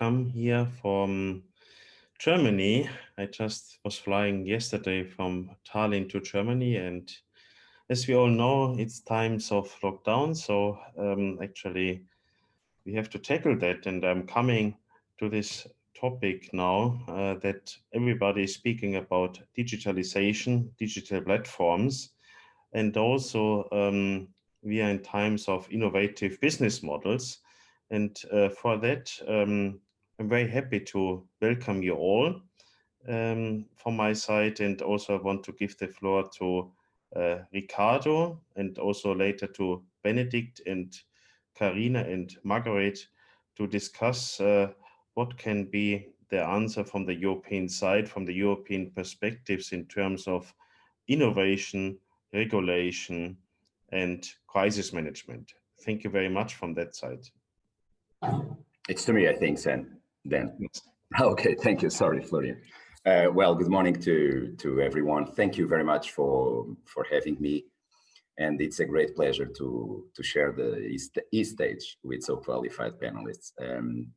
welcome here from Germany. I just was flying yesterday from Tallinn to Germany, and as we all know, it's times of lockdown, so actually we have to tackle that, and I'm coming to this topic now that everybody is speaking about digitalization, digital platforms, and also we are in times of innovative business models. And for that, I'm very happy to welcome you all from my side. And also I want to give the floor to Ricardo, and also later to Benedikt and Karina and Margarete, to discuss what can be the answer from the European side, from the European perspectives in terms of innovation, regulation, and crisis management. Thank you very much from that side. It's to me, I think, Dan. Okay, thank you. Sorry, Florian. Well, good morning to everyone. Thank you very much for having me. And it's a great pleasure to share the stage with so qualified panelists.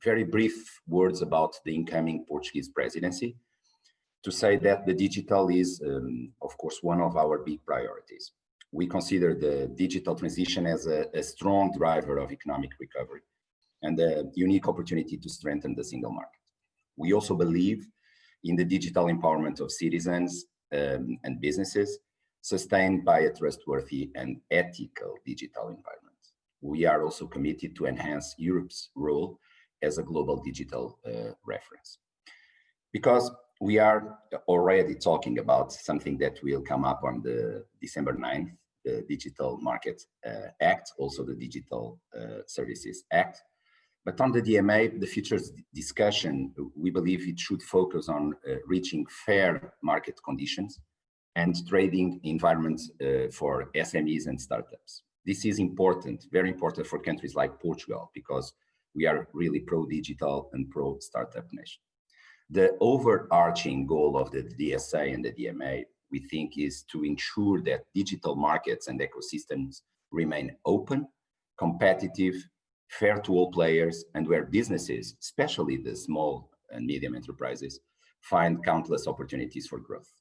Very brief words about the incoming Portuguese presidency. To say that the digital is, of course, one of our big priorities. We consider the digital transition as a strong driver of economic recovery and a unique opportunity to strengthen the single market. We also believe in the digital empowerment of citizens and businesses, sustained by a trustworthy and ethical digital environment. We are also committed to enhance Europe's role as a global digital reference. Because we are already talking about something that will come up on the December 9th, the Digital Market Act, also the Digital Services Act. But on the DMA, the future discussion, we believe it should focus on reaching fair market conditions and trading environments for SMEs and startups. This is important, very important for countries like Portugal, because we are really pro-digital and pro-startup nation. The overarching goal of the DSA and the DMA, we think, is to ensure that digital markets and ecosystems remain open, competitive, fair to all players, and where businesses, especially the small and medium enterprises, find countless opportunities for growth.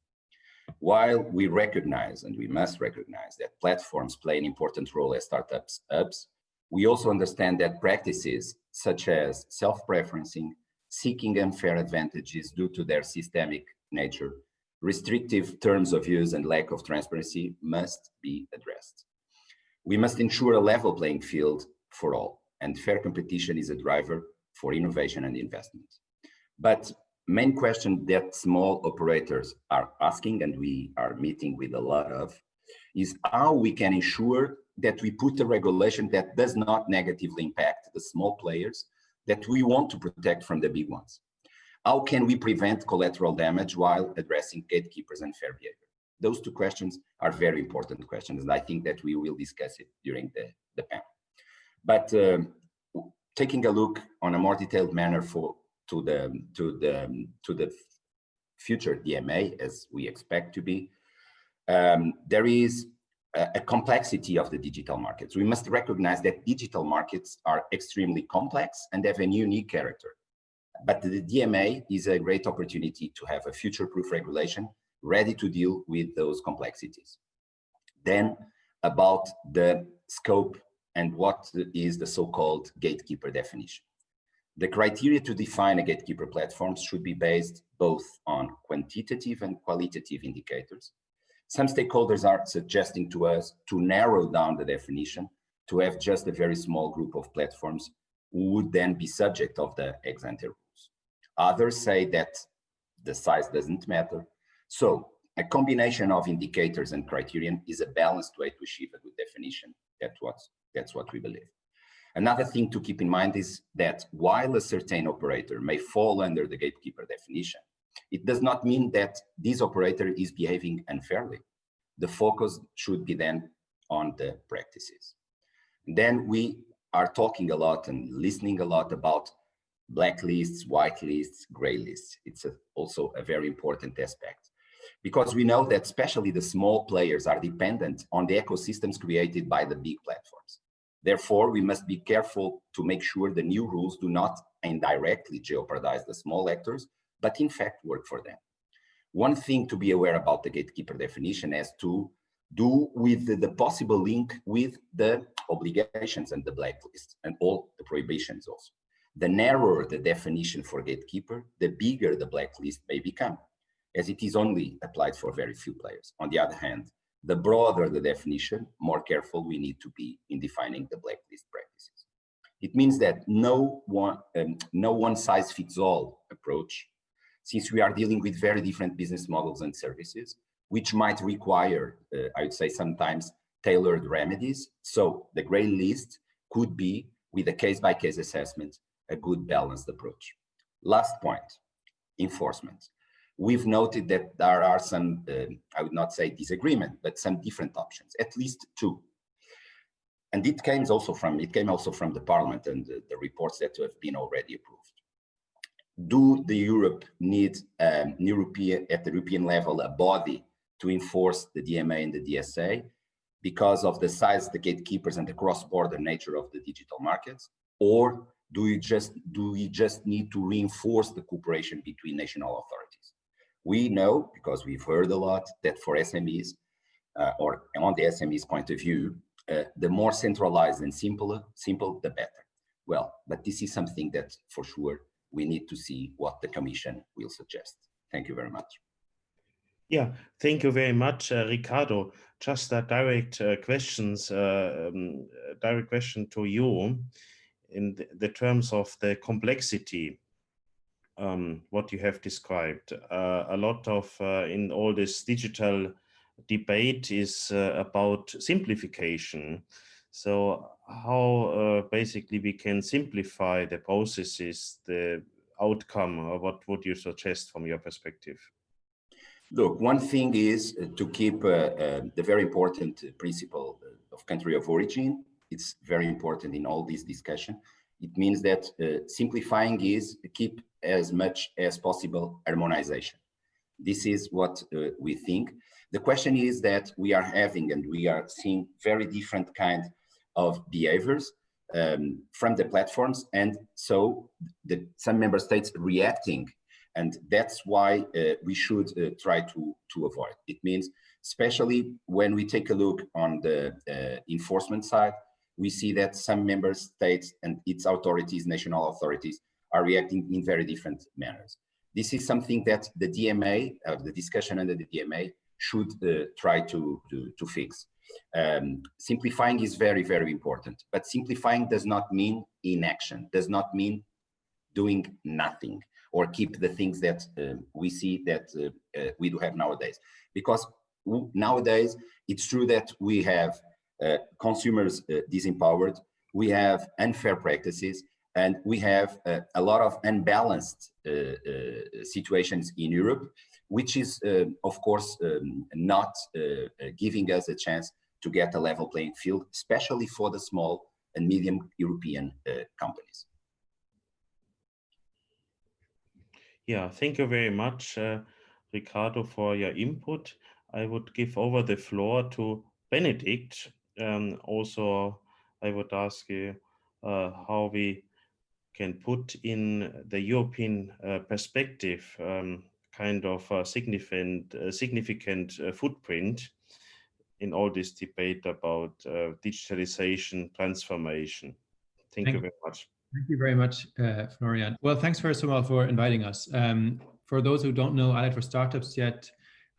While we recognize, and we must recognize, that platforms play an important role as startups hubs, we also understand that practices such as self-preferencing, seeking unfair advantages due to their systemic nature, restrictive terms of use, and lack of transparency must be addressed. We must ensure a level playing field for all, and fair competition is a driver for innovation and investment. But main question that small operators are asking, and we are meeting with a lot of, is how we can ensure that we put a regulation that does not negatively impact the small players that we want to protect from the big ones. How can we prevent collateral damage while addressing gatekeepers and fair behavior? Those two questions are very important questions, and I think that we will discuss it during the panel. But taking a look on a more detailed manner to the future DMA, as we expect to be, there is a complexity of the digital markets. We must recognize that digital markets are extremely complex and have a unique character. But the DMA is a great opportunity to have a future-proof regulation ready to deal with those complexities. Then, about the scope and what is the so-called gatekeeper definition. The criteria to define a gatekeeper platform should be based both on quantitative and qualitative indicators. Some stakeholders are suggesting to us to narrow down the definition to have just a very small group of platforms who would then be subject of the ex-ante rules. Others say that the size doesn't matter. So a combination of indicators and criterion is a balanced way to achieve a good definition. That's what we believe. Another thing to keep in mind is that while a certain operator may fall under the gatekeeper definition, it does not mean that this operator is behaving unfairly. The focus should be then on the practices. Then we are talking a lot and listening a lot about blacklists, whitelists, gray lists. It's also a very important aspect, because we know that especially the small players are dependent on the ecosystems created by the big platforms. Therefore, we must be careful to make sure the new rules do not indirectly jeopardize the small actors, but in fact work for them. One thing to be aware about the gatekeeper definition has to do with the possible link with the obligations and the blacklist and all the prohibitions also. The narrower the definition for gatekeeper, the bigger the blacklist may become, as it is only applied for very few players. On the other hand, the broader the definition, more careful we need to be in defining the blacklist practices. It means that no one-size-fits-all approach, since we are dealing with very different business models and services, which might require, I would say sometimes, tailored remedies. So the gray list could be, with a case-by-case assessment, a good balanced approach. Last point, enforcement. We've noted that there are some, I would not say disagreement, but some different options, at least two. And it came also from the Parliament and the reports that have been already approved. Do the Europe need at the European level a body to enforce the DMA and the DSA because of the size, the gatekeepers, and the cross-border nature of the digital markets? Or do we just need to reinforce the cooperation between national authorities? We know, because we've heard a lot, that for SMEs, or on the SMEs point of view, the more centralized and simple, the better. Well, but this is something that for sure we need to see what the Commission will suggest. Thank you very much. Yeah, thank you very much, Ricardo. Just a direct question to you in the terms of the complexity. What you have described. A lot of, in all this digital debate is about simplification. So how basically we can simplify the processes, the outcome, or what would you suggest from your perspective? Look, one thing is to keep the very important principle of country of origin. It's very important in all this discussion. It means that simplifying is keep as much as possible harmonization. This is what we think. The question is that we are having and we are seeing very different kinds of behaviors from the platforms, and so some member states reacting, and that's why we should try to avoid. It means, especially when we take a look on the enforcement side, we see that some member states and its authorities, national authorities, are reacting in very different manners. This is something that the DMA, the discussion under the DMA, should try to fix. Simplifying is very, very important, but simplifying does not mean inaction, does not mean doing nothing or keep the things that we see that we do have nowadays. Because nowadays, it's true that we have consumers disempowered, we have unfair practices, and we have a lot of unbalanced situations in Europe, which is, of course, not giving us a chance to get a level playing field, especially for the small and medium European companies. Yeah, thank you very much, Ricardo, for your input. I would give over the floor to Benedikt. Also, I would ask you how we can put in the European perspective kind of a significant footprint in all this debate about digitalization, transformation. Thank you very much. Thank you very much, Florian. Well, thanks first of all for inviting us. For those who don't know Allied for Startups yet,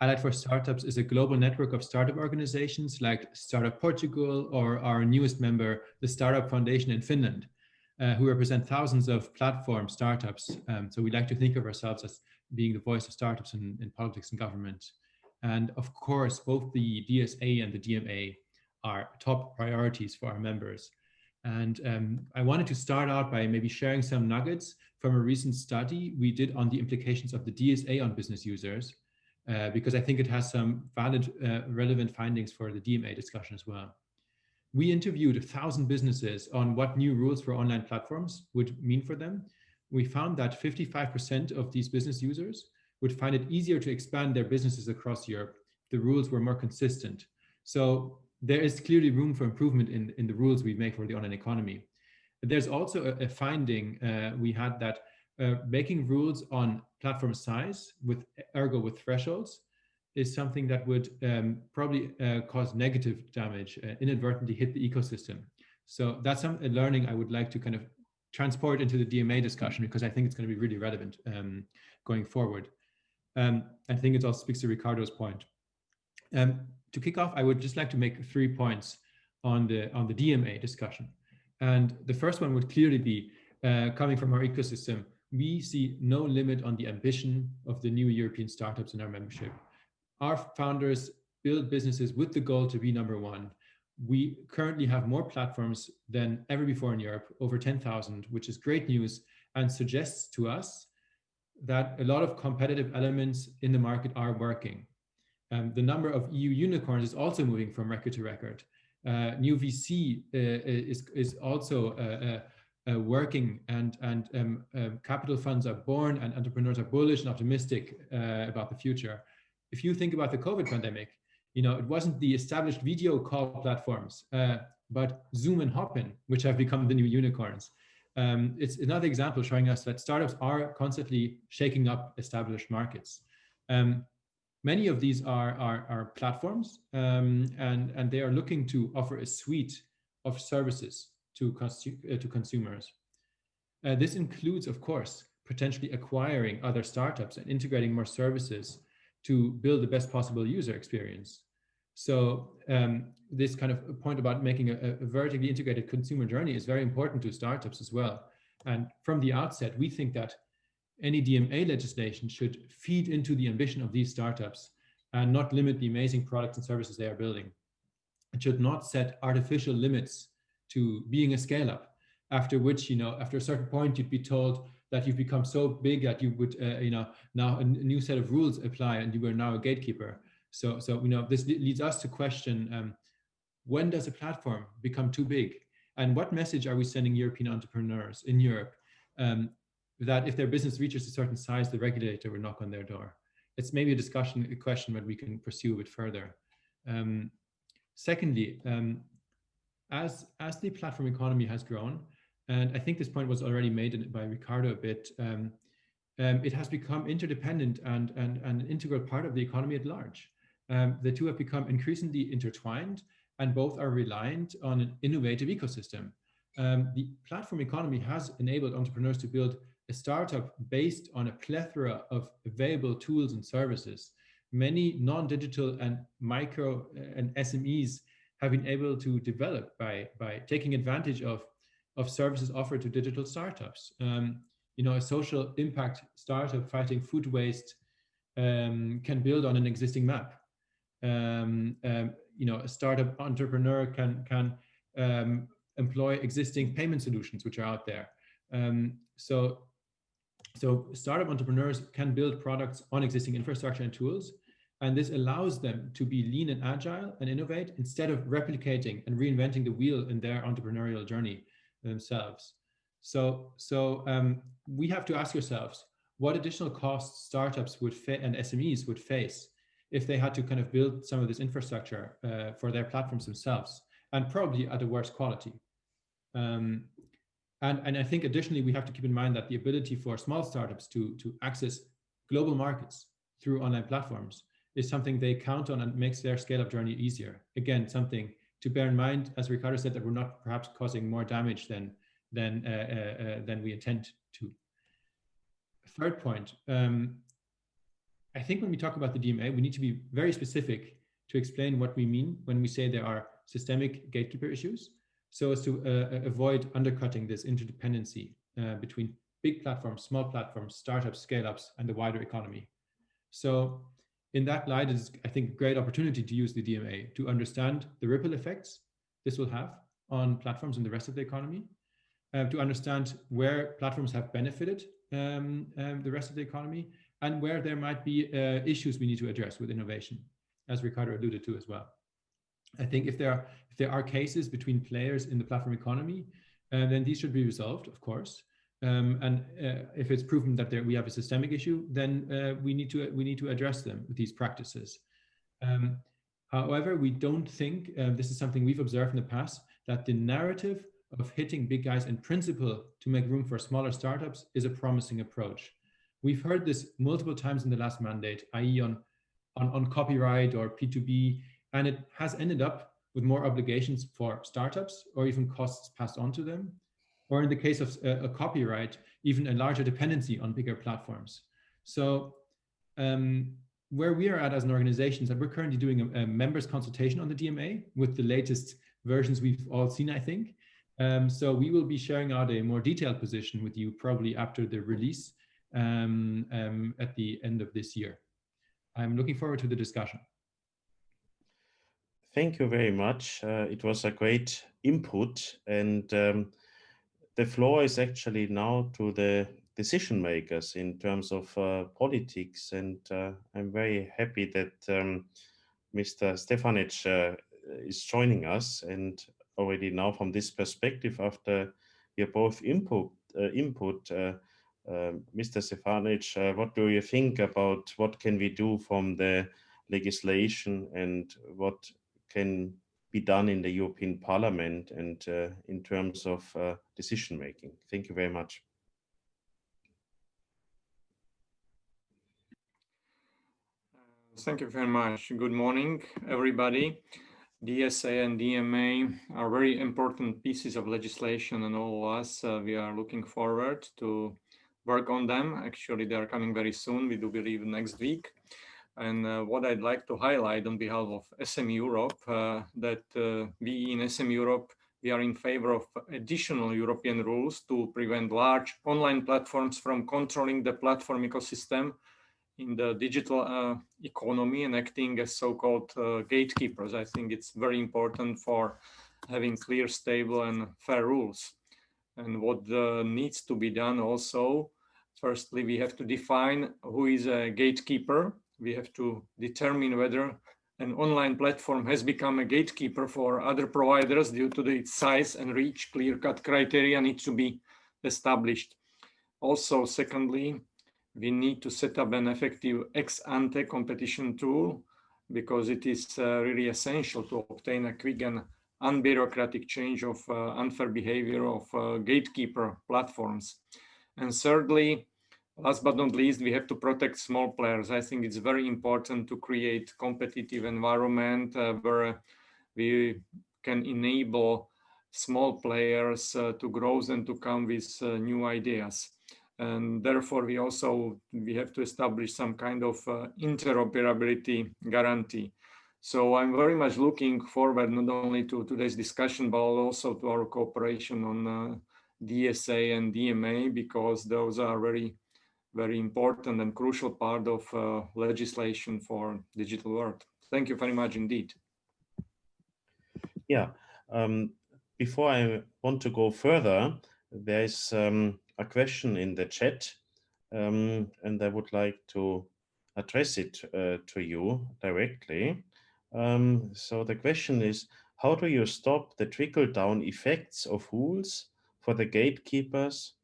Allied for Startups is a global network of startup organizations like Startup Portugal or our newest member, the Startup Foundation in Finland, who represent thousands of platform startups. So we like to think of ourselves as being the voice of startups in politics and government. And of course, both the DSA and the DMA are top priorities for our members. And I wanted to start out by maybe sharing some nuggets from a recent study we did on the implications of the DSA on business users, because I think it has some valid, relevant findings for the DMA discussion as well. We interviewed 1,000 businesses on what new rules for online platforms would mean for them. We found that 55% of these business users would find it easier to expand their businesses across Europe if the rules were more consistent. So there is clearly room for improvement in the rules we make for the online economy. There's also a finding we had that making rules on platform size, ergo with thresholds, is something that would probably cause negative damage, inadvertently hit the ecosystem. So that's a learning I would like to kind of transport into the DMA discussion, because I think it's going to be really relevant going forward. I think it also speaks to Ricardo's point. To kick off, I would just like to make 3 points on the DMA discussion. And the first one would clearly be, coming from our ecosystem, we see no limit on the ambition of the new European startups in our membership. Our founders build businesses with the goal to be number one. We currently have more platforms than ever before in Europe, over 10,000, which is great news and suggests to us that a lot of competitive elements in the market are working. The number of EUnicorns is also moving from record to record. New VC is also working, and capital funds are born, and entrepreneurs are bullish and optimistic about the future. If you think about the COVID pandemic, it wasn't the established video call platforms, but Zoom and Hopin, which have become the new unicorns. It's another example showing us that startups are constantly shaking up established markets. Many of these are platforms, and they are looking to offer a suite of services to consumers. This includes, of course, potentially acquiring other startups and integrating more services to build the best possible user experience. So this kind of point about making a vertically integrated consumer journey is very important to startups as well. And from the outset, we think that any DMA legislation should feed into the ambition of these startups and not limit the amazing products and services they are building. It should not set artificial limits to being a scale-up, after which, after a certain point, you'd be told that you've become so big that you would, now a new set of rules apply and you are now a gatekeeper. So this leads us to question, when does a platform become too big? And what message are we sending European entrepreneurs in Europe that if their business reaches a certain size, the regulator will knock on their door? It's maybe a question that we can pursue a bit further. Secondly, as the platform economy has grown, and I think this point was already made by Ricardo a bit, it has become interdependent and an integral part of the economy at large. The two have become increasingly intertwined, and both are reliant on an innovative ecosystem. The platform economy has enabled entrepreneurs to build a startup based on a plethora of available tools and services. Many non-digital and micro and SMEs have been able to develop by taking advantage of services offered to digital startups. A social impact startup fighting food waste can build on an existing map. A startup entrepreneur can employ existing payment solutions which are out there. So startup entrepreneurs can build products on existing infrastructure and tools, and this allows them to be lean and agile and innovate instead of replicating and reinventing the wheel in their entrepreneurial journey themselves. So we have to ask ourselves what additional costs startups and SMEs would face if they had to kind of build some of this infrastructure for their platforms themselves, and probably at a worse quality. And I think additionally, we have to keep in mind that the ability for small startups to access global markets through online platforms is something they count on and makes their scale-up journey easier. Again, something to bear in mind, as Ricardo said, that we're not perhaps causing more damage than we intend to. Third point, I think when we talk about the DMA, we need to be very specific to explain what we mean when we say there are systemic gatekeeper issues, so as to avoid undercutting this interdependency between big platforms, small platforms, startups, scale-ups, and the wider economy. So in that light, it is, I think, a great opportunity to use the DMA to understand the ripple effects this will have on platforms and the rest of the economy, to understand where platforms have benefited the rest of the economy, and where there might be issues we need to address with innovation, as Ricardo alluded to as well. I think if there are cases between players in the platform economy, then these should be resolved, of course. And if it's proven that we have a systemic issue, then we need to address them with these practices. However, we don't think, this is something we've observed in the past, that the narrative of hitting big guys in principle to make room for smaller startups is a promising approach. We've heard this multiple times in the last mandate, i.e. on copyright or P2B, and it has ended up with more obligations for startups or even costs passed on to them. Or in the case of a copyright, even a larger dependency on bigger platforms. So where we are at as an organization, that we're currently doing a members consultation on the DMA with the latest versions we've all seen, I think. So we will be sharing out a more detailed position with you probably after the release at the end of this year. I'm looking forward to the discussion. Thank you very much. It was a great input, and the floor is actually now to the decision makers in terms of politics, and I'm very happy that Mr. Stefanic is joining us, and already now from this perspective, after your both input, Mr. Stefanic, what do you think about what can we do from the legislation and what can be done in the European Parliament and in terms of decision making? Thank you very much. Thank you very much. Good morning, everybody. DSA and DMA are very important pieces of legislation, and all of us, we are looking forward to work on them. Actually, they are coming very soon. We do believe next week. And what I'd like to highlight on behalf of SM Europe, that we in SM Europe, we are in favor of additional European rules to prevent large online platforms from controlling the platform ecosystem in the digital economy and acting as so-called gatekeepers. I think it's very important for having clear, stable, and fair rules. And what needs to be done also, firstly, we have to define who is a gatekeeper. We have to determine whether an online platform has become a gatekeeper for other providers due to its size and reach. Clear-cut criteria need to be established. Also, secondly, we need to set up an effective ex-ante competition tool, because it is really essential to obtain a quick and unbureaucratic change of unfair behavior of gatekeeper platforms. And thirdly, last but not least, we have to protect small players. I think it's very important to create competitive environment where we can enable small players to grow and to come with new ideas. And therefore, we have to establish some kind of interoperability guarantee. So I'm very much looking forward not only to today's discussion, but also to our cooperation on DSA and DMA, because those are very, very important and crucial part of legislation for digital world. Thank you very much indeed. Yeah, before I want to go further, there is a question in the chat, and I would like to address it to you directly. So the question is, how do you stop the trickle-down effects of rules for the gatekeepers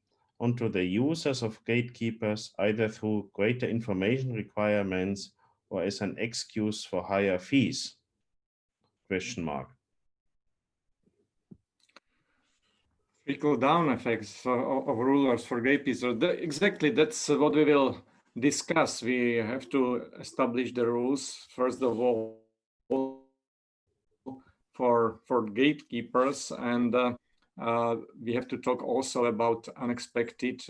onto the users of gatekeepers, either through greater information requirements or as an excuse for higher fees? Question mark. Trickle-down effects of rulers for gatekeepers. Exactly, that's what we will discuss. We have to establish the rules, first of all, for gatekeepers, and we have to talk also about unexpected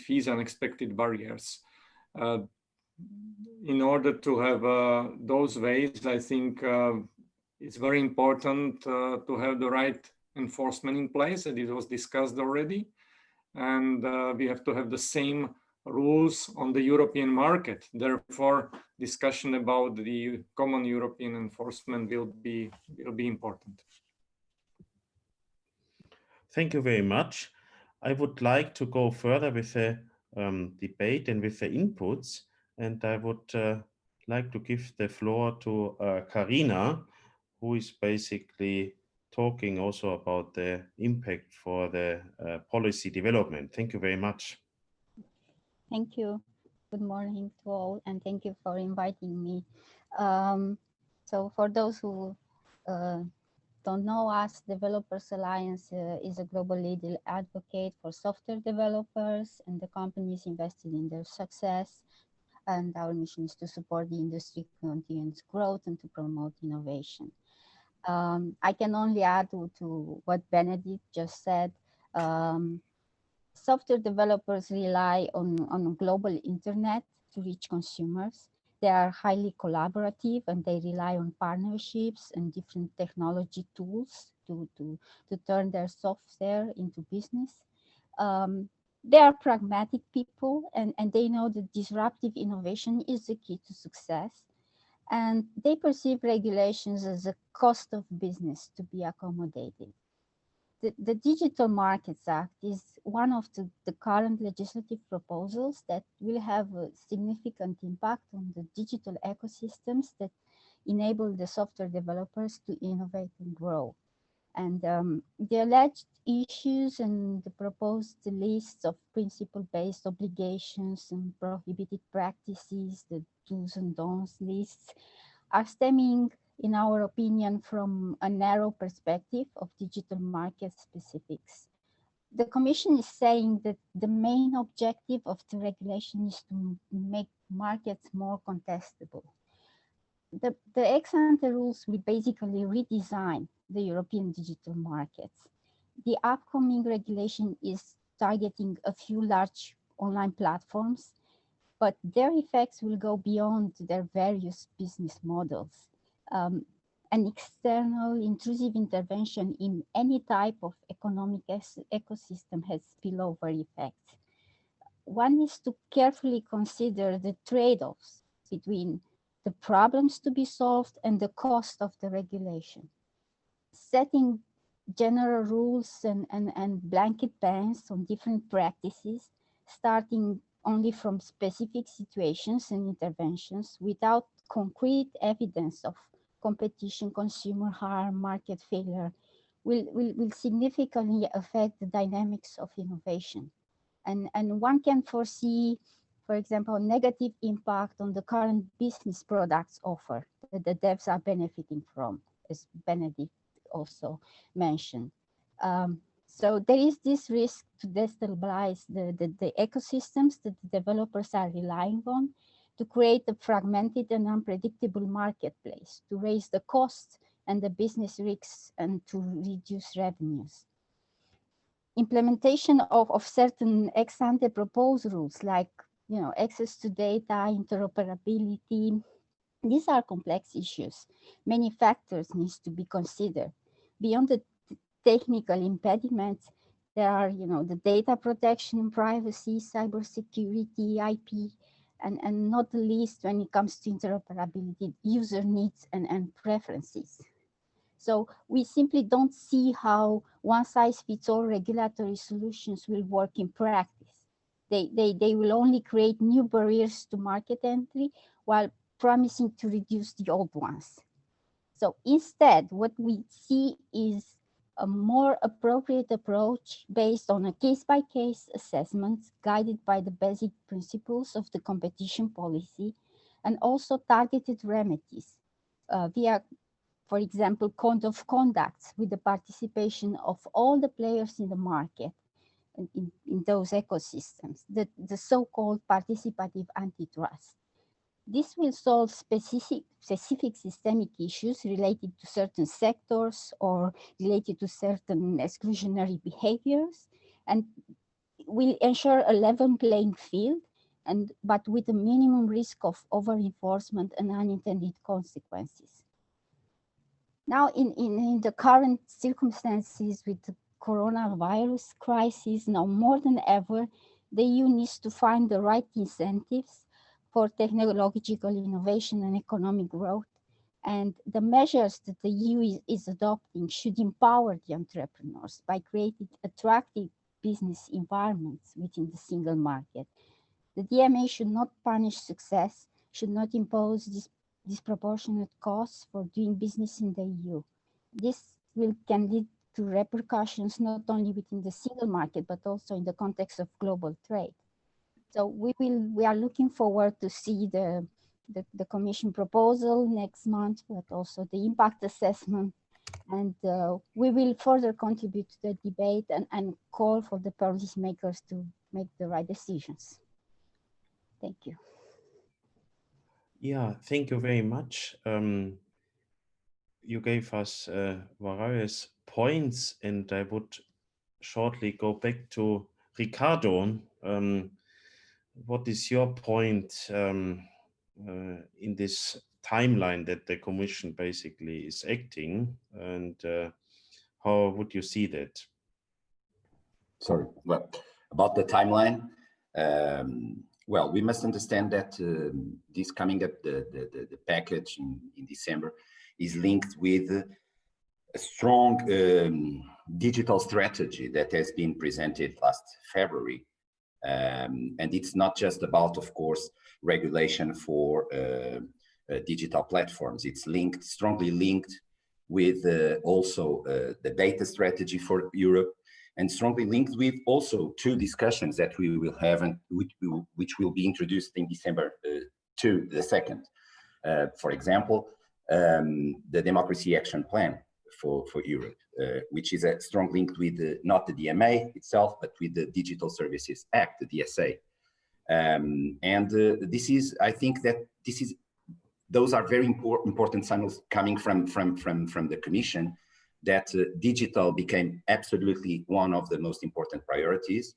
fees, unexpected barriers. In order to have those ways, I think it's very important to have the right enforcement in place, and it was discussed already. And we have to have the same rules on the European market. Therefore, discussion about the common European enforcement will be important. Thank you very much. I would like to go further with the debate and with the inputs, and I would like to give the floor to Karina, who is basically talking also about the impact for the policy development. Thank you very much. Thank you. Good morning to all, and thank you for inviting me. So for those who don't know us, Developers Alliance is a global legal advocate for software developers and the companies invested in their success. And our mission is to support the industry continuous growth and to promote innovation. I can only add to what Benedikt just said. Software developers rely on global internet to reach consumers. They are highly collaborative and they rely on partnerships and different technology tools to turn their software into business. They are pragmatic people and they know that disruptive innovation is the key to success. And they perceive regulations as a cost of business to be accommodated. The Digital Markets Act is one of the current legislative proposals that will have a significant impact on the digital ecosystems that enable the software developers to innovate and grow. And the alleged issues and the proposed lists of principle-based obligations and prohibited practices, the do's and don'ts lists, are stemming, in our opinion, from a narrow perspective of digital market specifics. The Commission is saying that the main objective of the regulation is to make markets more contestable. The ex-ante rules will basically redesign the European digital markets. The upcoming regulation is targeting a few large online platforms, but their effects will go beyond their various business models. An external intrusive intervention in any type of economic ecosystem has spillover effects. One is to carefully consider the trade-offs between the problems to be solved and the cost of the regulation. Setting general rules and blanket bans on different practices, starting only from specific situations and interventions without concrete evidence of competition, consumer harm, market failure, will significantly affect the dynamics of innovation. And one can foresee, for example, negative impact on the current business products offer that the devs are benefiting from, as Benedikt also mentioned. So there is this risk to destabilize the ecosystems that the developers are relying on, to create a fragmented and unpredictable marketplace, to raise the costs and the business risks and to reduce revenues. Implementation of certain ex-ante proposed rules like access to data, interoperability, these are complex issues. Many factors need to be considered. Beyond the technical impediments, there are the data protection, privacy, cybersecurity, IP, and not the least when it comes to interoperability, user needs and preferences. So we simply don't see how one-size-fits-all regulatory solutions will work in practice. They will only create new barriers to market entry while promising to reduce the old ones. So instead, what we see is a more appropriate approach based on a case-by-case assessment guided by the basic principles of the competition policy and also targeted remedies via, for example, code of conduct with the participation of all the players in the market in those ecosystems, the so-called participative antitrust. This will solve specific systemic issues related to certain sectors or related to certain exclusionary behaviors and will ensure a level playing field, but with a minimum risk of over-enforcement and unintended consequences. Now, in the current circumstances with the coronavirus crisis, now more than ever, the EU needs to find the right incentives for technological innovation and economic growth. And the measures that the EU is adopting should empower the entrepreneurs by creating attractive business environments within the single market. The DMA should not punish success, should not impose disproportionate costs for doing business in the EU. This can lead to repercussions not only within the single market, but also in the context of global trade. So we are looking forward to see the the Commission proposal next month, but also the impact assessment. And we will further contribute to the debate and call for the policymakers to make the right decisions. Thank you. Yeah, thank you very much. You gave us various points, and I would shortly go back to Ricardo. What is your point in this timeline that the Commission basically is acting, and how would you see that? Sorry, well, about the timeline, well, we must understand that this coming up, the package in December is linked with a strong digital strategy that has been presented last February. And it's not just about, of course, regulation for digital platforms. It's linked, strongly linked with also the data strategy for Europe, and strongly linked with also two discussions that we will have and which will be introduced in December 2nd. For example, the Democracy Action Plan for Europe, which is a strong link with not the DMA itself, but with the Digital Services Act, the DSA. This is, I think that this is, those are very important signals coming from the Commission, that digital became absolutely one of the most important priorities,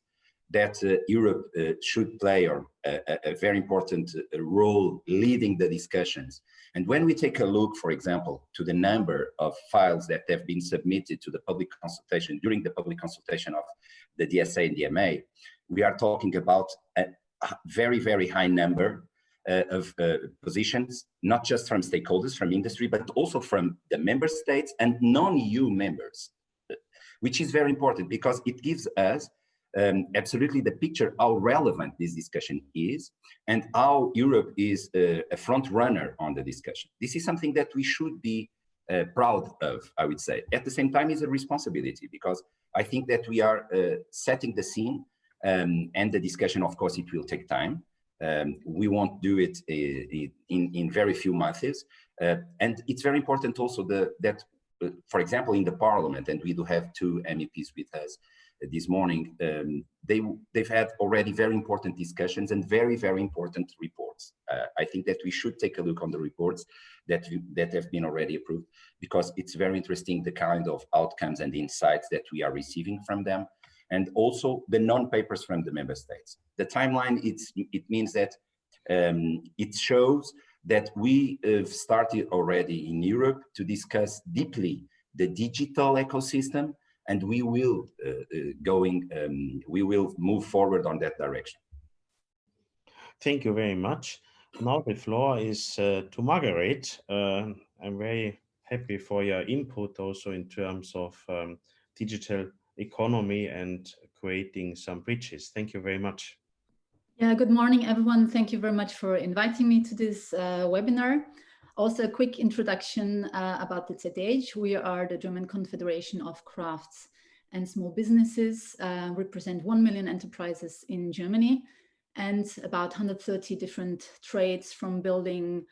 that Europe should play a very important role leading the discussions. And when we take a look, for example, to the number of files that have been submitted to the public consultation during the public consultation of the DSA and DMA, we are talking about a very, very high number of positions, not just from stakeholders, from industry, but also from the member states and non-EU members, which is very important because it gives us absolutely the picture how relevant this discussion is and how Europe is a front runner on the discussion. This is something that we should be proud of, I would say. At the same time, it's a responsibility because I think that we are setting the scene, and the discussion, of course, it will take time. We won't do it in very few months. And it's very important also that, for example, in the Parliament, and we do have two MEPs with us this morning, they've had already very important discussions and very, very important reports. I think that we should take a look on the reports that have been already approved, because it's very interesting the kind of outcomes and insights that we are receiving from them, and also the non-papers from the member states. The timeline, it means that it shows that we have started already in Europe to discuss deeply the digital ecosystem, and we will we will move forward on that direction. Thank you very much. Now the floor is to Margarete. I'm very happy for your input also in terms of digital economy and creating some bridges. Thank you very much. Yeah, good morning, everyone. Thank you very much for inviting me to this webinar. Also, a quick introduction about the ZDH. We are the German Confederation of Crafts and Small Businesses, represent 1 million enterprises in Germany and about 130 different trades, from building,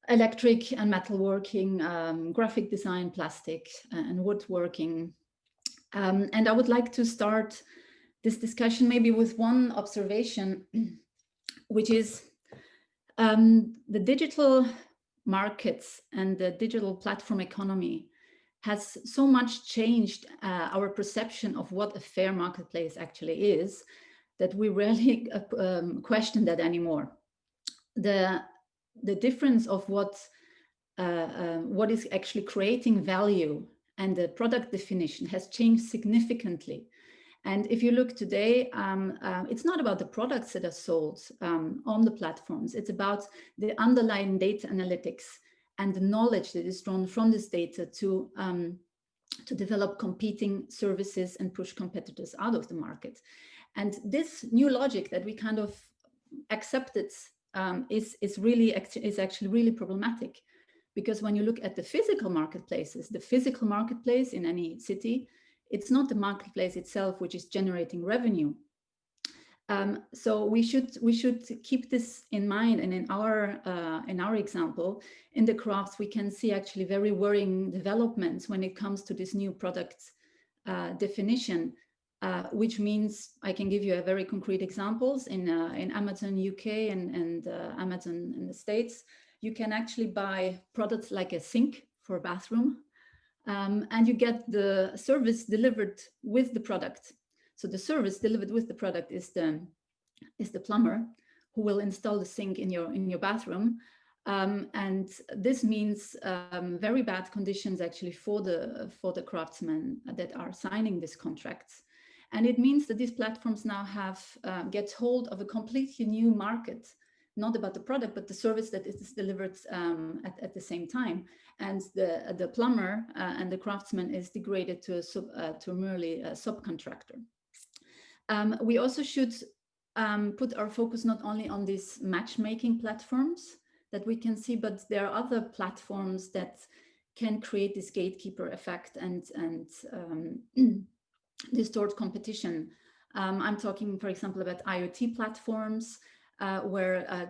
electric and metalworking, graphic design, plastic and woodworking. And I would like to start this discussion maybe with one observation, which is the digital markets and the digital platform economy has so much changed our perception of what a fair marketplace actually is, that we rarely question that anymore. The difference of what is actually creating value and the product definition has changed significantly. And if you look today, it's not about the products that are sold on the platforms. It's about the underlying data analytics and the knowledge that is drawn from this data to develop competing services and push competitors out of the market. And this new logic that we kind of accepted is actually really problematic, because when you look at the physical marketplaces, the physical marketplace in any city, it's not the marketplace itself which is generating revenue. So we should keep this in mind. And in our example, in the crafts, we can see actually very worrying developments when it comes to this new product definition, which means I can give you a very concrete examples in Amazon UK and Amazon in the States. You can actually buy products like a sink for a bathroom, and you get the service delivered with the product. So the service delivered with the product is the plumber who will install the sink in your bathroom, and this means very bad conditions actually for the craftsmen that are signing these contracts, and it means that these platforms now get hold of a completely new market, not about the product but the service that is delivered at the same time, and the plumber and the craftsman is degraded to merely a subcontractor. We also should put our focus not only on these matchmaking platforms that we can see, but there are other platforms that can create this gatekeeper effect and distort competition. I'm talking, for example, about IoT platforms, where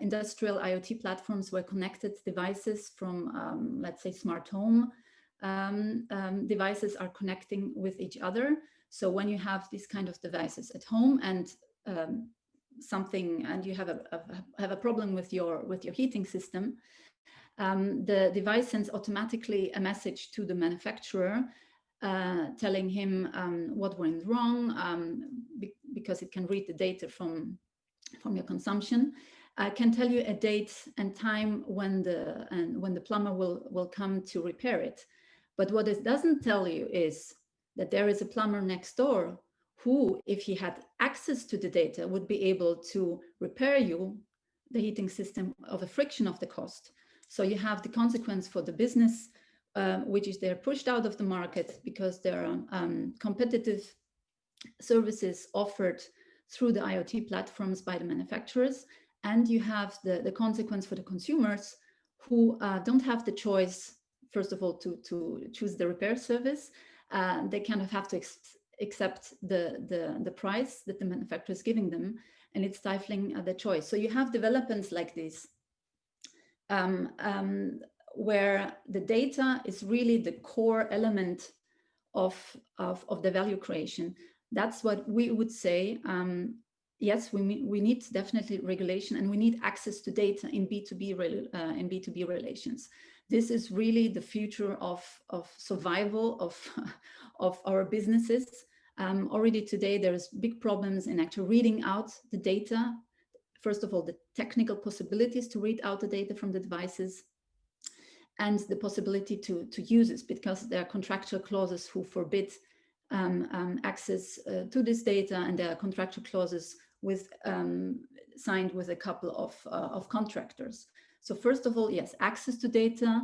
industrial IoT platforms where connected devices from, let's say, smart home devices are connecting with each other. So when you have these kind of devices at home and you have a problem with your heating system, the device sends automatically a message to the manufacturer telling him what went wrong, because it can read the data from your consumption, can tell you a date and time when the plumber will come to repair it. But what it doesn't tell you is that there is a plumber next door who, if he had access to the data, would be able to repair you the heating system of a fraction of the cost. So you have the consequence for the business, which is they're pushed out of the market because there are competitive services offered through the IoT platforms by the manufacturers. And you have the consequence for the consumers who don't have the choice, first of all, to choose the repair service. They kind of have to accept the price that the manufacturer is giving them, and it's stifling the choice. So you have developments like this, where the data is really the core element of the value creation. That's what we would say. Yes, we need definitely regulation, and we need access to data in B2B relations. This is really the future of survival of our businesses. Already today, there's big problems in actually reading out the data. First of all, the technical possibilities to read out the data from the devices, and the possibility to use it, because there are contractual clauses who forbid access to this data, and there are contractual clauses signed with a couple of contractors. So first of all, yes, access to data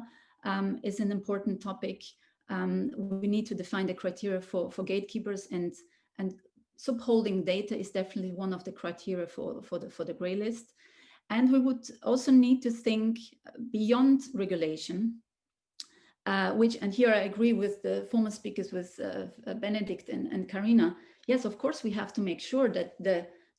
is an important topic. We need to define the criteria for gatekeepers, and subholding data is definitely one of the criteria for the grey list. And we would also need to think beyond regulation, and here I agree with the former speakers, with Benedikt and Karina. Yes, of course, we have to make sure that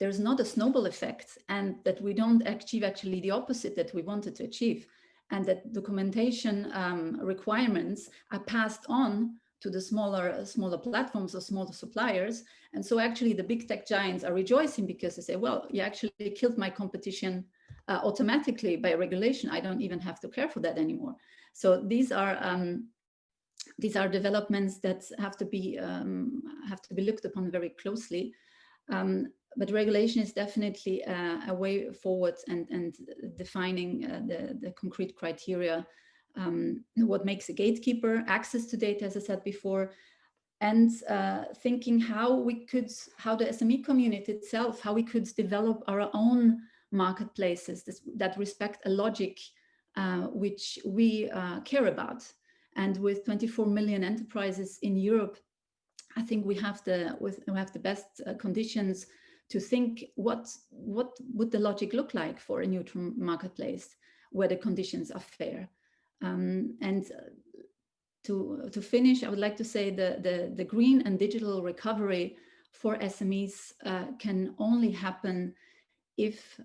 there's not a snowball effect, and that we don't achieve actually the opposite that we wanted to achieve, and that documentation requirements are passed on to the smaller platforms or smaller suppliers. And so actually the big tech giants are rejoicing, because they say, well, you actually killed my competition automatically by regulation. I don't even have to care for that anymore. So these are developments that have to be looked upon very closely. But regulation is definitely a way forward, and defining the concrete criteria, what makes a gatekeeper, access to data, as I said before, and thinking how the SME community itself, how we could develop our own marketplaces that respect a logic which we care about. And with 24 million enterprises in Europe, I think we have the best conditions to think what would the logic look like for a neutral marketplace where the conditions are fair. And to finish, I would like to say the green and digital recovery for SMEs can only happen if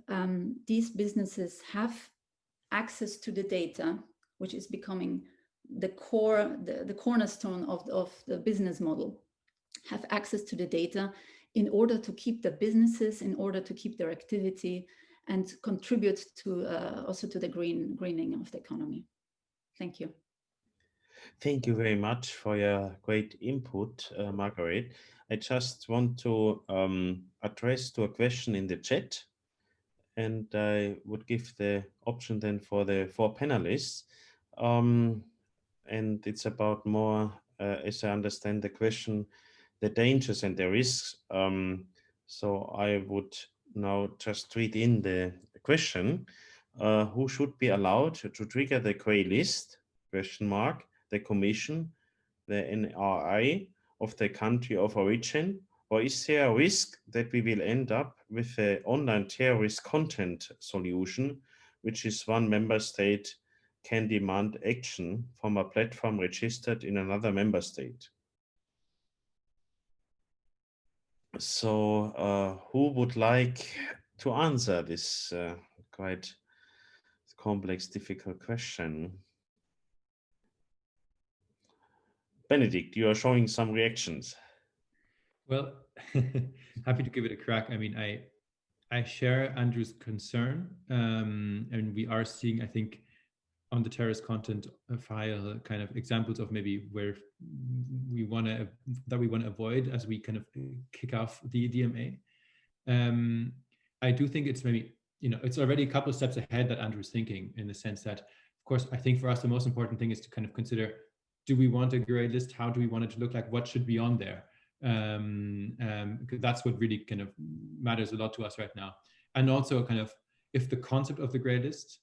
these businesses have access to the data, which is becoming the core, the cornerstone of the business model, have access to the data in order to keep the businesses, in order to keep their activity and contribute to also to the greening of the economy. Thank you. Thank you very much for your great input, Margaret. I just want to address to a question in the chat, and I would give the option then for the 4 panelists. And it's about more, as I understand the question, the dangers and the risks. So I would now just read in the question. Who should be allowed to trigger the grey list, ? The Commission, the NRI of the country of origin, or is there a risk that we will end up with an online terrorist content solution, which is one member state can demand action from a platform registered in another member state? So who would like to answer this quite complex, difficult question? Benedikt, you are showing some reactions. Well, happy to give it a crack. I mean, I share Andrew's concern, and we are seeing, I think, on the terrorist content file kind of examples of maybe where we want to avoid as we kind of kick off the DMA. I do think it's maybe, it's already a couple of steps ahead that Andrew's thinking, in the sense that, of course, I think for us the most important thing is to kind of consider, do we want a grey list? How do we want it to look like? What should be on there? Because that's what really kind of matters a lot to us right now. And also kind of, if the concept of the grey list,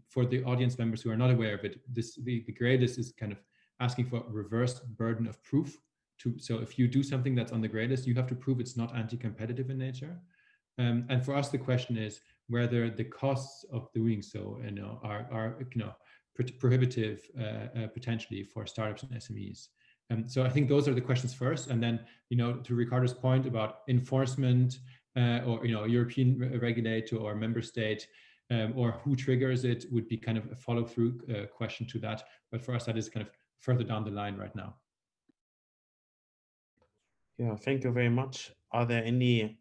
for the audience members who are not aware of it, the grey list is kind of asking for reverse burden of proof. So if you do something that's on the grey list, you have to prove it's not anti-competitive in nature. And for us, the question is whether the costs of doing so, are prohibitive potentially for startups and SMEs. So I think those are the questions first, and then to Ricardo's point about enforcement, or European regulator or member state, or who triggers it, would be kind of a follow-through question to that. But for us, that is kind of further down the line right now. Yeah, thank you very much. Are there any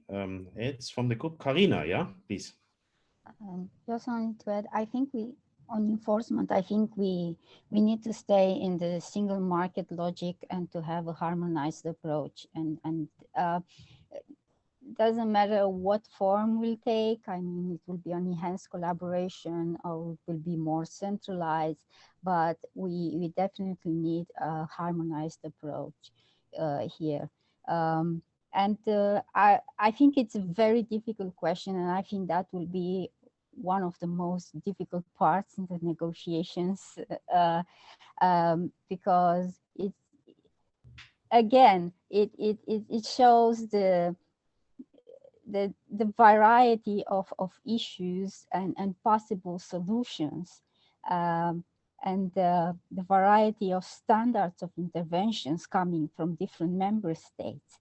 ads from the group? Karina, yeah, please. Just on to add, I think on enforcement, I think we need to stay in the single market logic and to have a harmonized approach. And doesn't matter what form we'll take. I mean, it will be an enhanced collaboration or it will be more centralized, but we definitely need a harmonized approach here. I think it's a very difficult question, and I think that will be one of the most difficult parts in the negotiations, because it shows the variety of issues and possible solutions, and the variety of standards of interventions coming from different member states.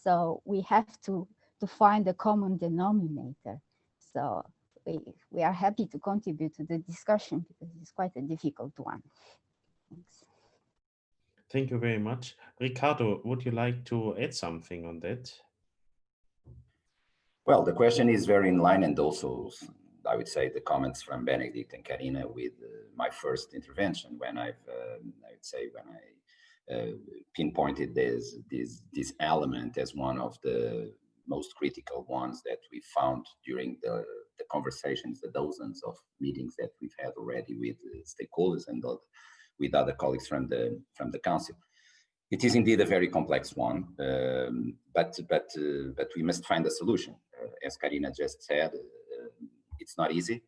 So we have to find a common denominator. So we are happy to contribute to the discussion because it's quite a difficult one. Thanks. Thank you very much. Ricardo, would you like to add something on that? Well, the question is very in line, and also I would say the comments from Benedikt and Karina with my first intervention, when I pinpointed this element as one of the most critical ones that we found during the conversations, the dozens of meetings that we've had already with stakeholders and with other colleagues from the council. It is indeed a very complex one, but we must find a solution. As Karina just said, it's not easy,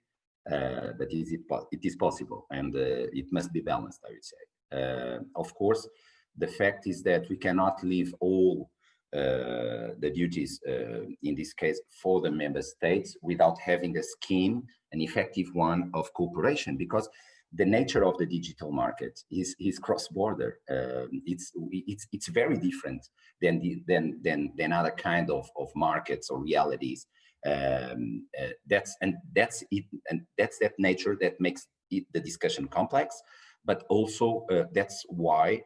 but it is possible, and it must be balanced, I would say. Of course, the fact is that we cannot leave all the duties, in this case, for the member states without having a scheme, an effective one of cooperation, because the nature of the digital market is cross-border. It's very different than other kind of markets or realities. That's it, and that's that nature that makes the discussion complex. But also that's why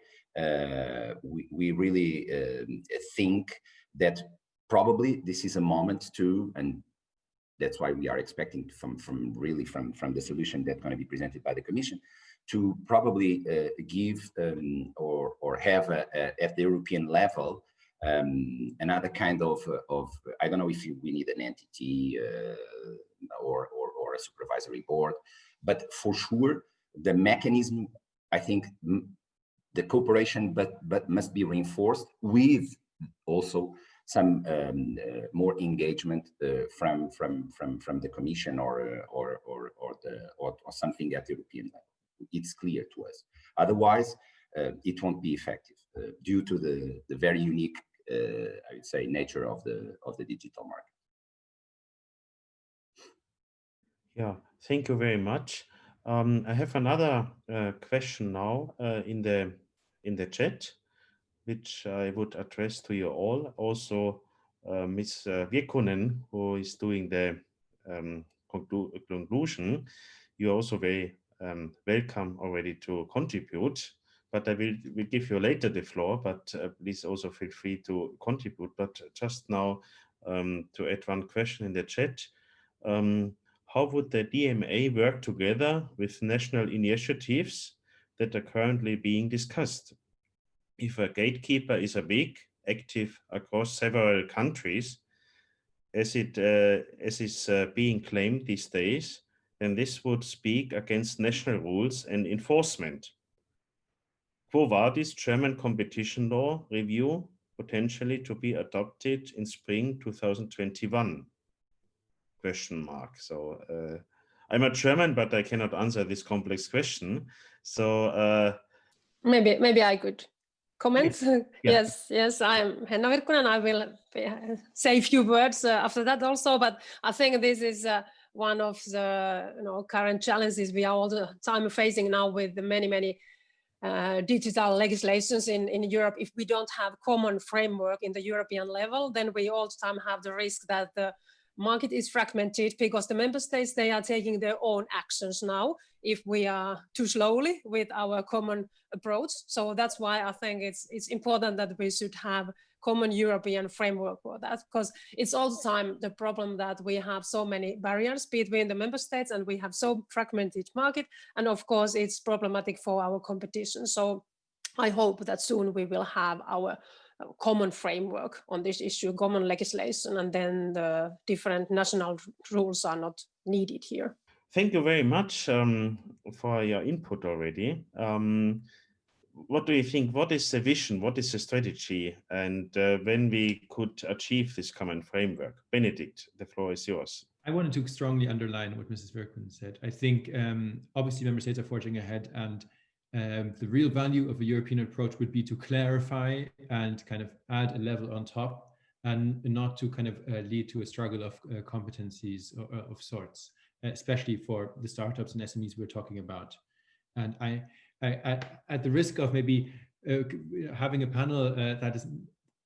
we really think that probably this is a moment to, and that's why we are expecting from the solution that's going to be presented by the Commission, to probably give or have at the European level another kind of I don't know if we need an entity or a supervisory board, but for sure the mechanism, I think the cooperation but must be reinforced with also some more engagement from the Commission or something at the European level. It's clear to us. Otherwise, it won't be effective due to the very unique, I would say, nature of the digital market. Yeah, thank you very much. I have another question now in the chat, which I would address to you all. Also, Ms. Virkkunen, who is doing the conclusion, you're also very welcome already to contribute. But I will give you later the floor, but please also feel free to contribute. But just now to add one question in the chat. How would the DMA work together with national initiatives that are currently being discussed? If a gatekeeper is a big, active across several countries, as is being claimed these days, then this would speak against national rules and enforcement. Quo vadis German competition law review potentially to be adopted in spring 2021? Question mark. So I'm a German, but I cannot answer this complex question. So maybe I could comment. Yeah. Yes, I'm Henna Virkkunen. I will say a few words after that also, but I think this is one of the current challenges we are all the time facing now with the many digital legislations in Europe. If we don't have common framework in the European level, then we all the time have the risk that the market is fragmented because the member states, they are taking their own actions now if we are too slowly with our common approach. So that's why I think it's important that we should have common European framework for that, because it's all the time the problem that we have so many barriers between the member states and we have so fragmented market, and of course it's problematic for our competition. So I hope that soon we will have our common framework on this issue, common legislation, and then the different national rules are not needed here. Thank you very much for your input already. What do you think? What is the vision? What is the strategy? And when we could achieve this common framework? Benedikt, the floor is yours. I wanted to strongly underline what Mrs. Virkkunen said. I think obviously member states are forging ahead, and the real value of a European approach would be to clarify and kind of add a level on top, and not to kind of lead to a struggle of competencies of sorts, especially for the startups and SMEs we're talking about. And I at the risk of maybe having a panel that is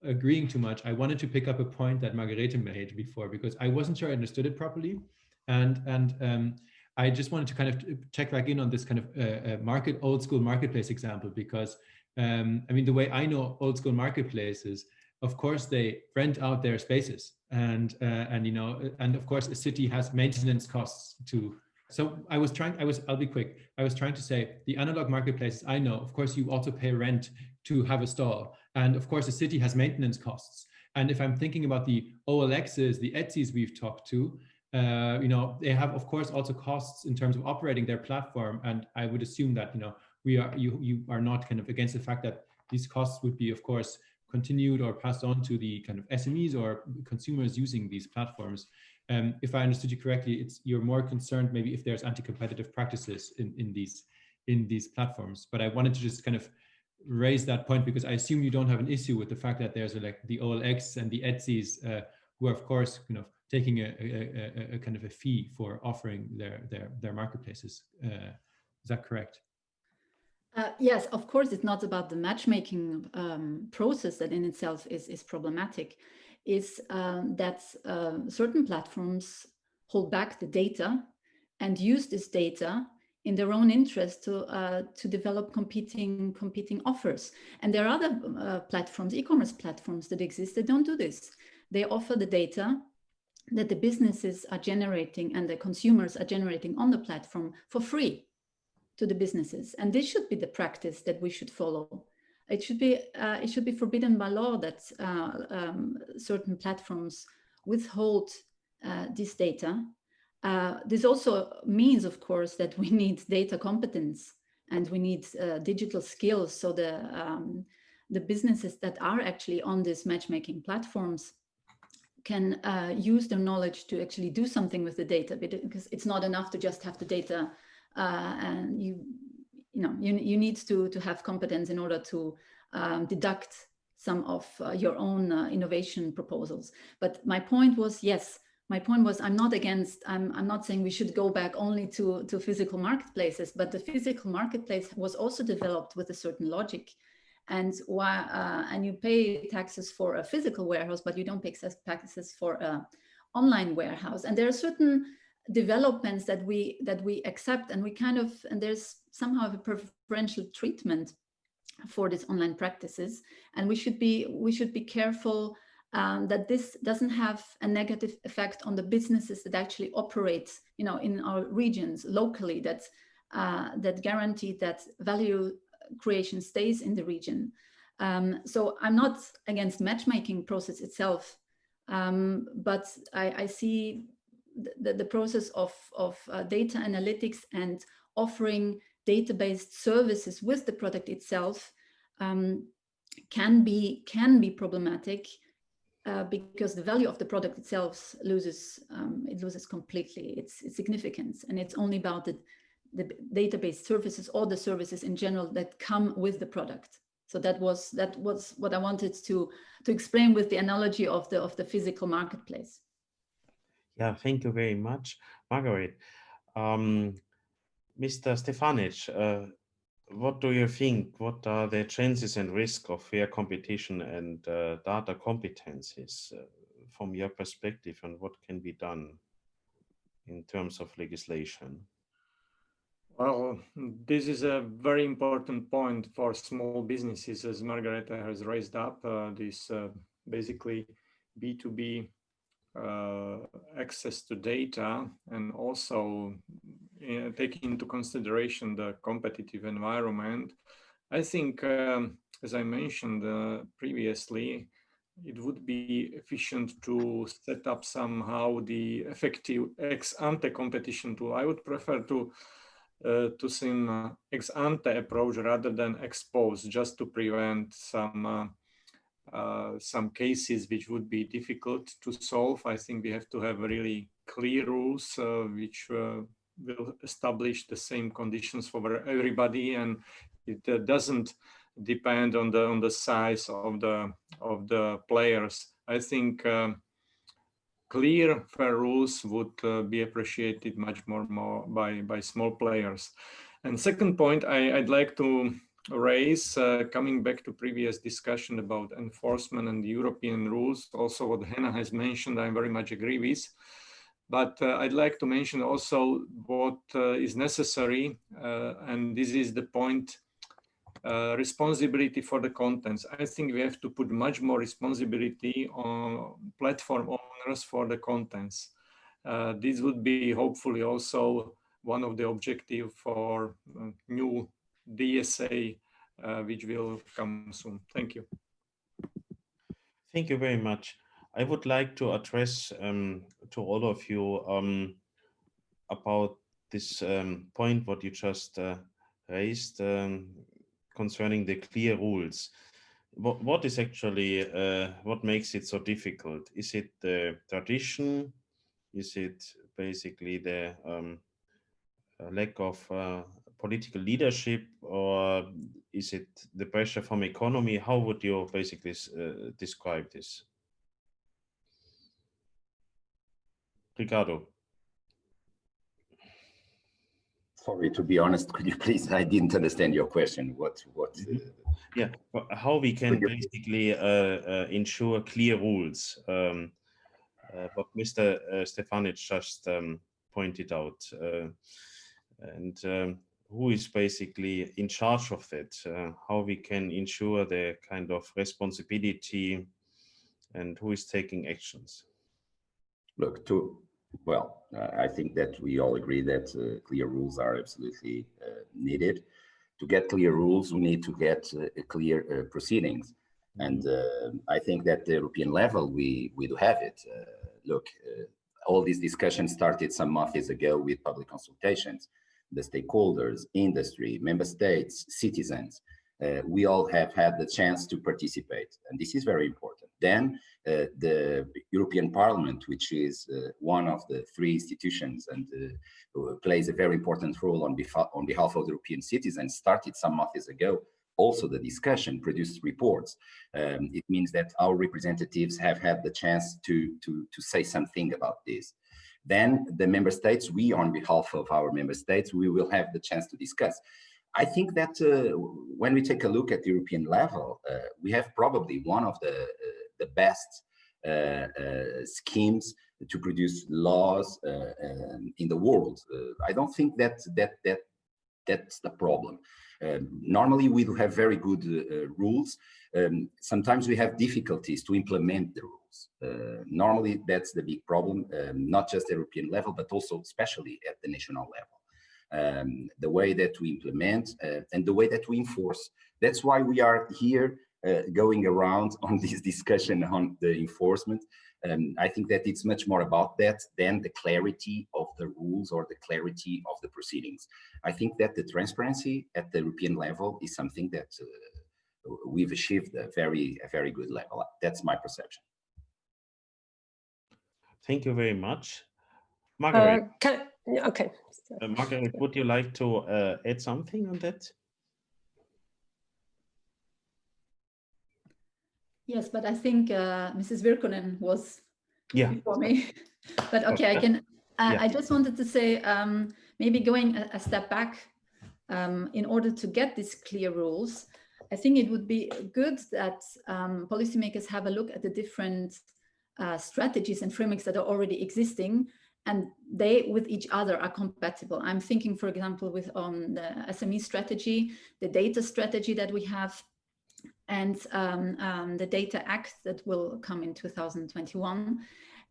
agreeing too much, I wanted to pick up a point that Margarete made before, because I wasn't sure I understood it properly. And I just wanted to kind of check back in on this kind of old school marketplace example, because I mean, the way I know old school marketplaces, of course, they rent out their spaces, and of course, a city has maintenance costs too. So I'll be quick. I was trying to say the analog marketplaces I know, of course, you also pay rent to have a stall, and of course, the city has maintenance costs. And if I'm thinking about the OLXs, the Etsy's we've talked to, they have, of course, also costs in terms of operating their platform. And I would assume that, you are not kind of against the fact that these costs would be, of course, continued or passed on to the kind of SMEs or consumers using these platforms. If I understood you correctly, you're more concerned maybe if there's anti-competitive practices in these platforms. But I wanted to just kind of raise that point, because I assume you don't have an issue with the fact that there's like the OLX and the Etsy's who are, of course, taking a kind of a fee for offering their marketplaces. Is that correct? Yes, of course, it's not about the matchmaking process that in itself is problematic. It's that certain platforms hold back the data and use this data in their own interest to develop competing offers. And there are other platforms, e-commerce platforms that exist that don't do this. They offer the data that the businesses are generating and the consumers are generating on the platform for free to the businesses. And this should be the practice that we should follow. It should be forbidden by law that certain platforms withhold this data. This also means, of course, that we need data competence and we need digital skills. So the businesses that are actually on these matchmaking platforms can use their knowledge to actually do something with the data, because it's not enough to just have the data, and you need to have competence in order to deduct some of your own innovation proposals. But my point was, yes, my point was, I'm not saying we should go back only to physical marketplaces, but the physical marketplace was also developed with a certain logic. And and you pay taxes for a physical warehouse, but you don't pay taxes for an online warehouse. And there are certain developments that we accept, and there's somehow a preferential treatment for these online practices, and we should be careful that this doesn't have a negative effect on the businesses that actually operate, in our regions locally, that guarantee that value creation stays in the region. So I'm not against matchmaking process itself, but I see the process of data analytics and offering data-based services with the product itself can be problematic, because the value of the product itself loses completely its significance, and it's only about the database services or the services in general that come with the product. So that was what I wanted to explain with the analogy of the physical marketplace. Yeah, thank you very much, Margaret. Mr. Stefanic, what do you think? What are the chances and risks of fair competition and data competencies from your perspective, and what can be done in terms of legislation? Well, this is a very important point for small businesses, as Margarete has raised up, this basically B2B access to data, and also taking into consideration the competitive environment. I think, as I mentioned previously, it would be efficient to set up somehow the effective ex-ante competition tool. I would prefer to some ex-ante approach rather than ex-post, just to prevent some cases which would be difficult to solve. I think we have to have really clear rules which will establish the same conditions for everybody, and it doesn't depend on the size of the players. I think clear, fair rules would be appreciated much more by small players. And second point I'd like to raise, coming back to previous discussion about enforcement and the European rules, also what Henna has mentioned, I very much agree with. But I'd like to mention also what is necessary, and this is the point, responsibility for the contents. I think we have to put much more responsibility on platform owners for the contents. This would be hopefully also one of the objectives for new DSA, which will come soon. Thank you. Thank you very much. I would like to address to all of you about this point what you just raised concerning the clear rules. What is actually, what makes it so difficult? Is it the tradition? Is it basically the lack of political leadership, or is it the pressure from economy? How would you basically describe this? Ricardo. Sorry, to be honest, could you please, I didn't understand your question. Yeah, how we can basically ensure clear rules. What Mr. Stefanic just pointed out. And who is basically in charge of it, how we can ensure the kind of responsibility and who is taking actions. Look, I think that we all agree that clear rules are absolutely needed. To get clear rules, we need to get clear proceedings. And I think that the European level, we do have it. Look, all these discussions started some months ago with public consultations. The stakeholders, industry, member states, citizens, we all have had the chance to participate. And this is very important. Then the European Parliament, which is one of the three institutions and plays a very important role on behalf of the European citizens, started some months ago. Also the discussion, produced reports. It means that our representatives have had the chance to say something about this. Then the member states, we on behalf of our member states, we will have the chance to discuss. I think that when we take a look at the European level, we have probably one of the best schemes to produce laws in the world. I don't think that's the problem. Normally, we do have very good rules. Sometimes we have difficulties to implement the rules. Normally, that's the big problem, not just the European level, but also especially at the national level. The way that we implement and the way that we enforce. That's why we are here going around on this discussion on the enforcement. I think that it's much more about that than the clarity of the rules or the clarity of the proceedings. I think that the transparency at the European level is something that we've achieved a very good level. That's my perception. Thank you very much. Margarete. Okay. Margarete, would you like to add something on that? Yes, but I think Mrs. Virkkunen was before me. But okay, I can. I just wanted to say, maybe going a step back, in order to get these clear rules, I think it would be good that policymakers have a look at the different strategies and frameworks that are already existing, and they with each other are compatible. I'm thinking, for example, with the SME strategy, the data strategy that we have, and the Data Act that will come in 2021.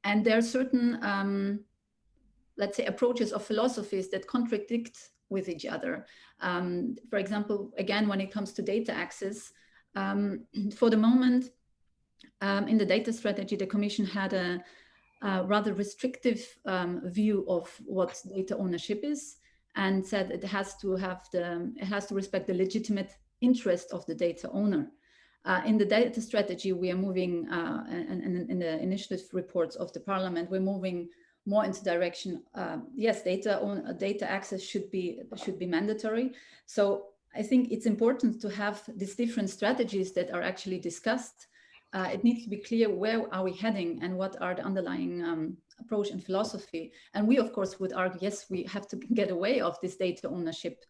And there are certain, let's say, approaches or philosophies that contradict with each other. For example, again, when it comes to data access, for the moment, in the data strategy, the Commission had a rather restrictive view of what data ownership is, and said it has to respect the legitimate interest of the data owner. In the data strategy, we are moving, and in the initiative reports of the Parliament, we're moving more into direction. Yes, data access should be mandatory. So I think it's important to have these different strategies that are actually discussed. It needs to be clear where are we heading and what are the underlying approach and philosophy. And we, of course, would argue, yes, we have to get away of this data ownership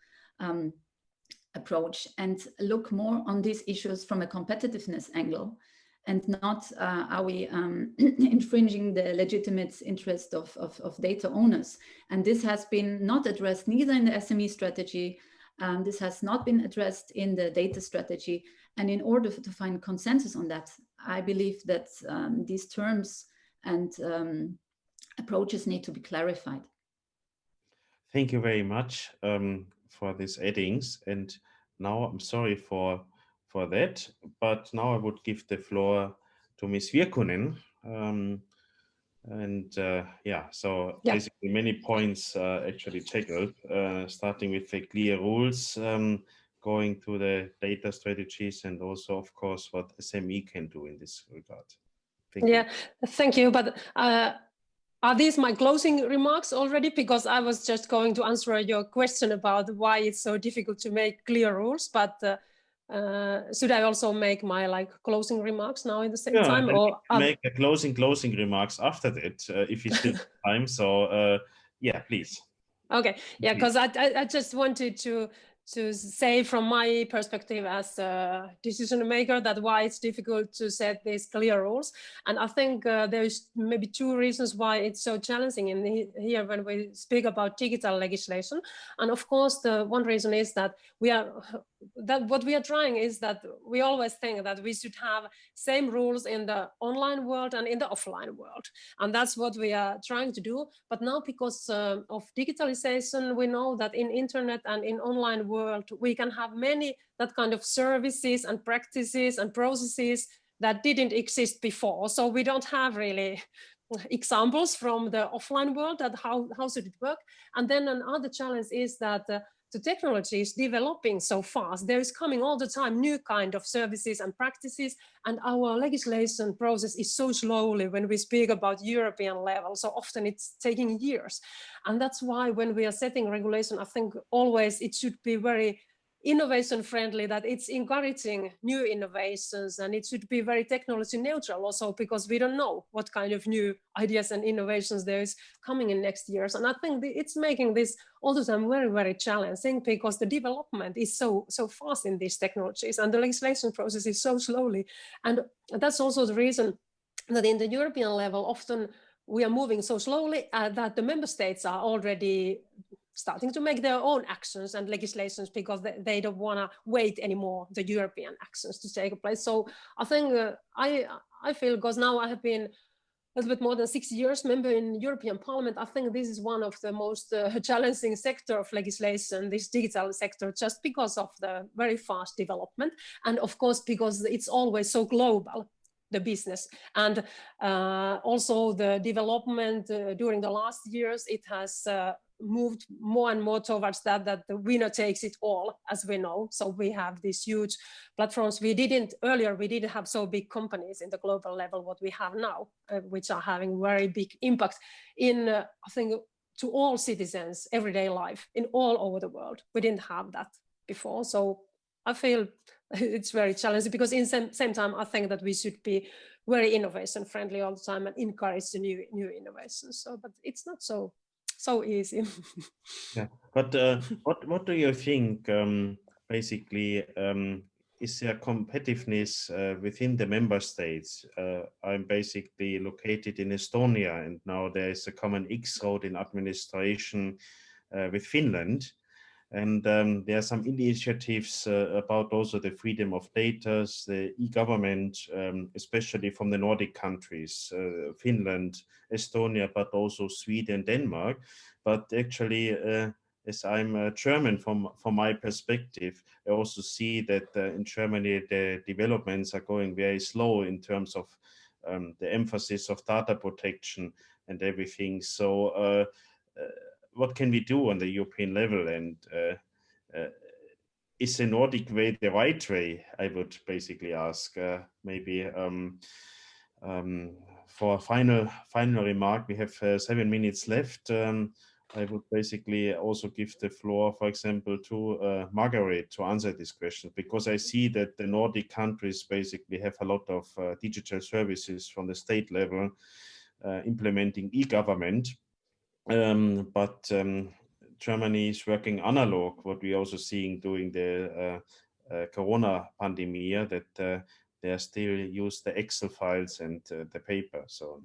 approach and look more on these issues from a competitiveness angle, and not are we infringing the legitimate interest of data owners. And this has been not addressed neither in the SME strategy, this has not been addressed in the data strategy. And in order to find consensus on that, I believe that these terms and approaches need to be clarified. Thank you very much for these addings. And now I'm sorry for that, but now I would give the floor to Ms. Virkkunen. Basically many points actually tackled, starting with the clear rules, going to the data strategies, and also, of course, what SME can do in this regard. Thank you. Thank you. But are these my closing remarks already? Because I was just going to answer your question about why it's so difficult to make clear rules, but should I also make my closing remarks now in the same time? Or make a closing remarks after that, if you still have time. So yeah, please. Okay, yeah, because I just wanted to say from my perspective as a decision maker that why it's difficult to set these clear rules. And I think there's maybe two reasons why it's so challenging in here when we speak about digital legislation. And of course, the one reason is that what we are trying is that we always think that we should have same rules in the online world and in the offline world. And that's what we are trying to do. But now because of digitalization, we know that in internet and in online world, we can have many that kind of services and practices and processes that didn't exist before. So we don't have really examples from the offline world that how should it work. And then another challenge is that the technology is developing so fast. There is coming all the time new kind of services and practices, and our legislation process is so slowly when we speak about European level. So often it's taking years. And that's why when we are setting regulation, I think always it should be very innovation friendly, that it's encouraging new innovations, and it should be very technology neutral also, because we don't know what kind of new ideas and innovations there is coming in next years. And I think it's making this all the time very, very challenging, because the development is so fast in these technologies and the legislation process is so slowly. And that's also the reason that in the European level, often we are moving so slowly that the member states are already starting to make their own actions and legislations, because they don't want to wait anymore the European actions to take place. So I think I feel, because now I have been a little bit more than 6 years member in European Parliament, I think this is one of the most challenging sector of legislation, this digital sector, just because of the very fast development, and of course because it's always so global, the business. And also the development during the last years, it has moved more and more towards that the winner takes it all, as we know. So we have these huge platforms. Earlier we didn't have so big companies in the global level what we have now, which are having very big impact in, I think, to all citizens' everyday life in all over the world. We didn't have that before. So I feel it's very challenging, because in same time, I think that we should be very innovation friendly all the time and encourage the new innovations. So, but it's not so easy. Yeah, but what do you think? Basically, is there competitiveness within the member states? I'm basically located in Estonia, and now there is a common X-road in administration with Finland. And there are some initiatives about also the freedom of data, the e-government, especially from the Nordic countries, Finland, Estonia, but also Sweden, Denmark. But actually, as I'm a German, from my perspective, I also see that in Germany, the developments are going very slow in terms of the emphasis of data protection and everything. So what can we do on the European level, and is the Nordic way the right way? I would basically ask. Maybe for a final remark, we have 7 minutes left. I would basically also give the floor, for example, to Margarete to answer this question, because I see that the Nordic countries basically have a lot of digital services from the state level implementing e-government. But Germany is working analog, what we're also seeing during the Corona pandemic, that they still use the Excel files and the paper. So.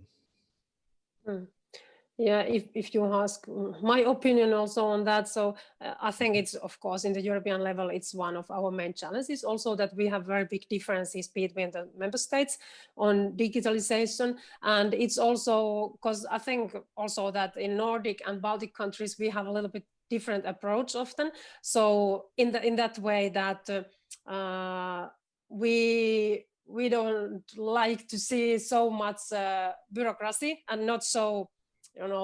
Yeah, if you ask my opinion also on that, so I think it's, of course, in the European level, it's one of our main challenges also, that we have very big differences between the member states on digitalization. And it's also because I think also that in Nordic and Baltic countries, we have a little bit different approach often. So in that way that we don't like to see so much bureaucracy and not so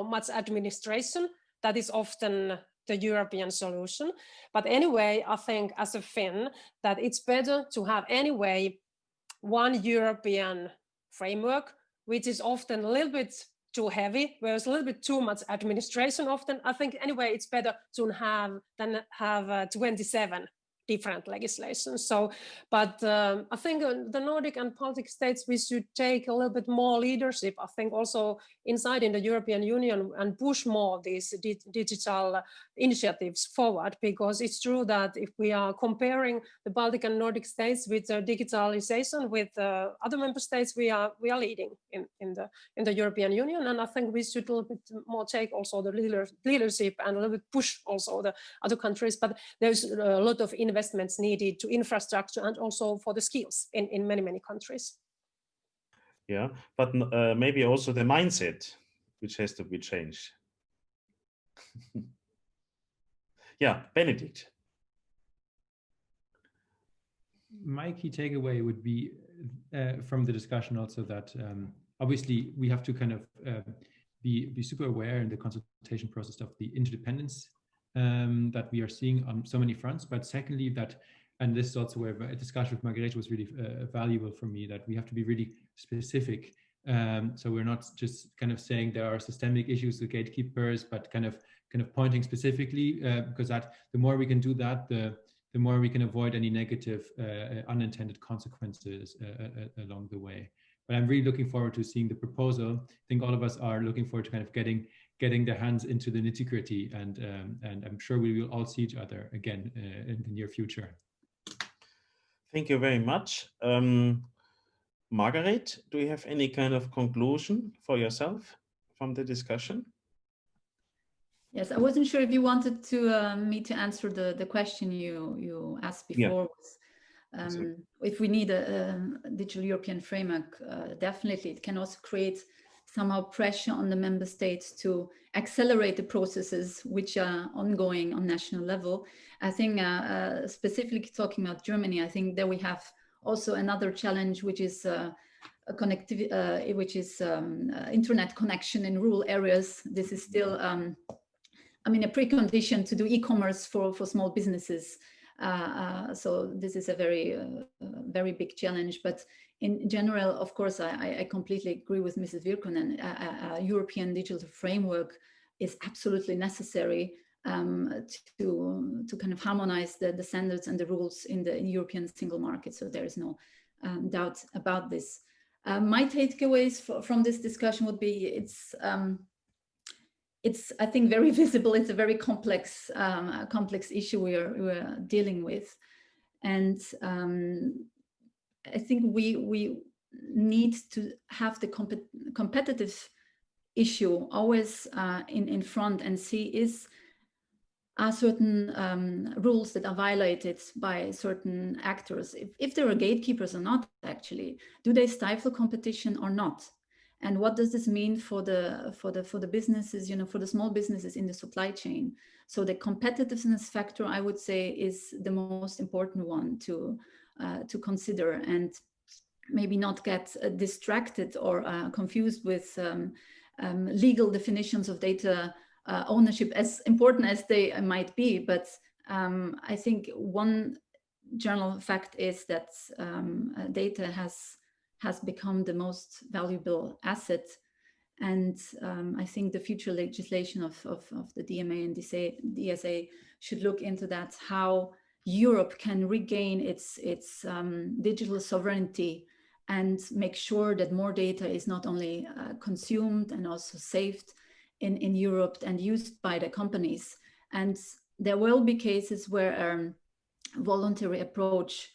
much administration. That is often the European solution. But anyway, I think as a Finn, that it's better to have anyway one European framework, which is often a little bit too heavy, where there's a little bit too much administration often. I think anyway, it's better to have than have 27 different legislation. So, but I think the Nordic and Baltic states, we should take a little bit more leadership, I think also inside in the European Union, and push more these digital initiatives forward, because it's true that if we are comparing the Baltic and Nordic states with digitalization with other member states, we are leading in the European Union. And I think we should a little bit more take also the leadership and a little bit push also the other countries. But there's a lot of investments needed to infrastructure and also for the skills in many countries. Yeah, but maybe also the mindset, which has to be changed. Yeah, Benedikt. My key takeaway would be from the discussion also that obviously we have to kind of be super aware in the consultation process of the interdependence that we are seeing on so many fronts. But secondly, that, and this is also where a discussion with Margarete was really valuable for me, that we have to be really specific. So we're not just kind of saying there are systemic issues with gatekeepers, but kind of pointing specifically, because that the more we can do that, the more we can avoid any negative unintended consequences along the way. But I'm really looking forward to seeing the proposal. I think all of us are looking forward to kind of getting their hands into the nitty-gritty, and I'm sure we will all see each other again in the near future. Thank you very much. Margarete, do you have any kind of conclusion for yourself from the discussion? Yes, I wasn't sure if you wanted to me to answer the question you asked before. Yeah. If we need a digital European framework, definitely it can also create somehow pressure on the member states to accelerate the processes which are ongoing on national level. I think specifically talking about Germany, I think there we have also another challenge, which is connectivity, which is internet connection in rural areas. This is still, I mean, a precondition to do e-commerce for small businesses. So this is a very big challenge. But in general, of course, I completely agree with Mrs. Virkkunen. A European digital framework is absolutely necessary to kind of harmonize the standards and the rules in the European single market. So there is no doubt about this. My takeaways from this discussion would be it's I think very visible. It's a very complex issue we're dealing with, and I think we need to have the competitive issue always in front and see are certain rules that are violated by certain actors. If there are gatekeepers or not, actually, do they stifle competition or not? And what does this mean for the businesses, for the small businesses in the supply chain? So the competitiveness factor, I would say, is the most important one to consider, and maybe not get distracted or confused with legal definitions of data ownership, as important as they might be. But I think one general fact is that data has become the most valuable asset. And I think the future legislation of the DMA and DSA should look into that, how Europe can regain its digital sovereignty and make sure that more data is not only consumed and also saved in Europe and used by the companies. And there will be cases where a voluntary approach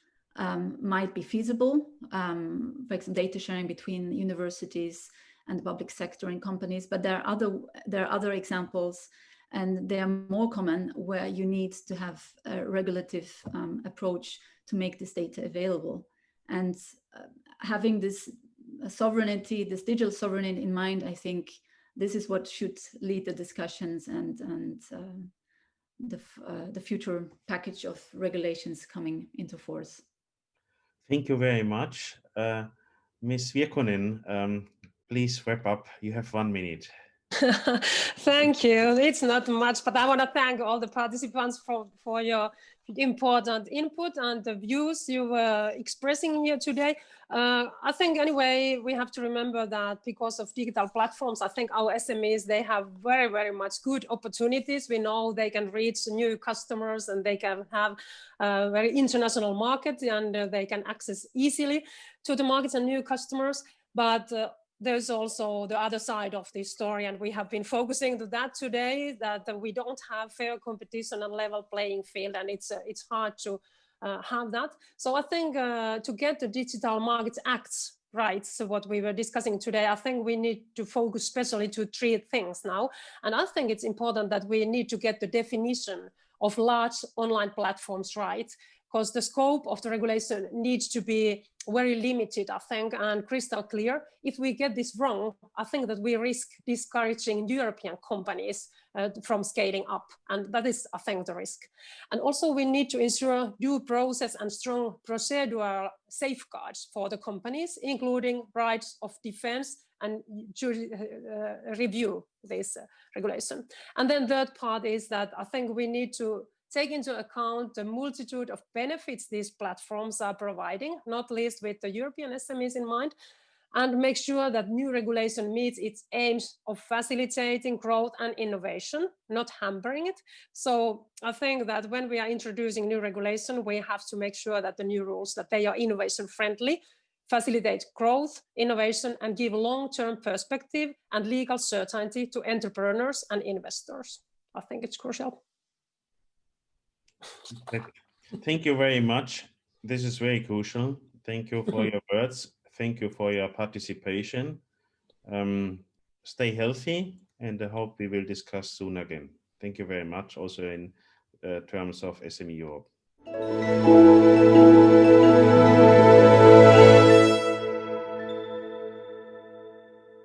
might be feasible, for example, data sharing between universities and the public sector and companies. But there are other examples, and they are more common, where you need to have a regulative approach to make this data available. And having this sovereignty, this digital sovereignty in mind, I think this is what should lead the discussions and the future package of regulations coming into force. Thank you very much. Ms. Virkkunen, please wrap up. You have 1 minute. Thank you. It's not much, but I want to thank all the participants for your important input and the views you were expressing here today. I think anyway, we have to remember that because of digital platforms, I think our SMEs, they have very, very much good opportunities. We know they can reach new customers and they can have a very international market and they can access easily to the markets and new customers. But there's also the other side of this story, and we have been focusing on that today, that we don't have fair competition and level playing field, and it's hard to have that. So I think to get the Digital Markets Act right, so what we were discussing today, I think we need to focus especially to 3 things now. And I think it's important that we need to get the definition of large online platforms right, because the scope of the regulation needs to be very limited, I think, and crystal clear. If we get this wrong, I think that we risk discouraging European companies from scaling up. And that is, I think, the risk. And also we need to ensure due process and strong procedural safeguards for the companies, including rights of defense and review this regulation. And then third part is that I think we need to take into account the multitude of benefits these platforms are providing, not least with the European SMEs in mind, and make sure that new regulation meets its aims of facilitating growth and innovation, not hampering it. So I think that when we are introducing new regulation, we have to make sure that the new rules, that they are innovation friendly, facilitate growth, innovation, and give long-term perspective and legal certainty to entrepreneurs and investors. I think it's crucial. Thank you very much. This is very crucial. Thank you for your words. Thank you for your participation. Stay healthy, and I hope we will discuss soon again. Thank you very much, also in terms of SME Europe.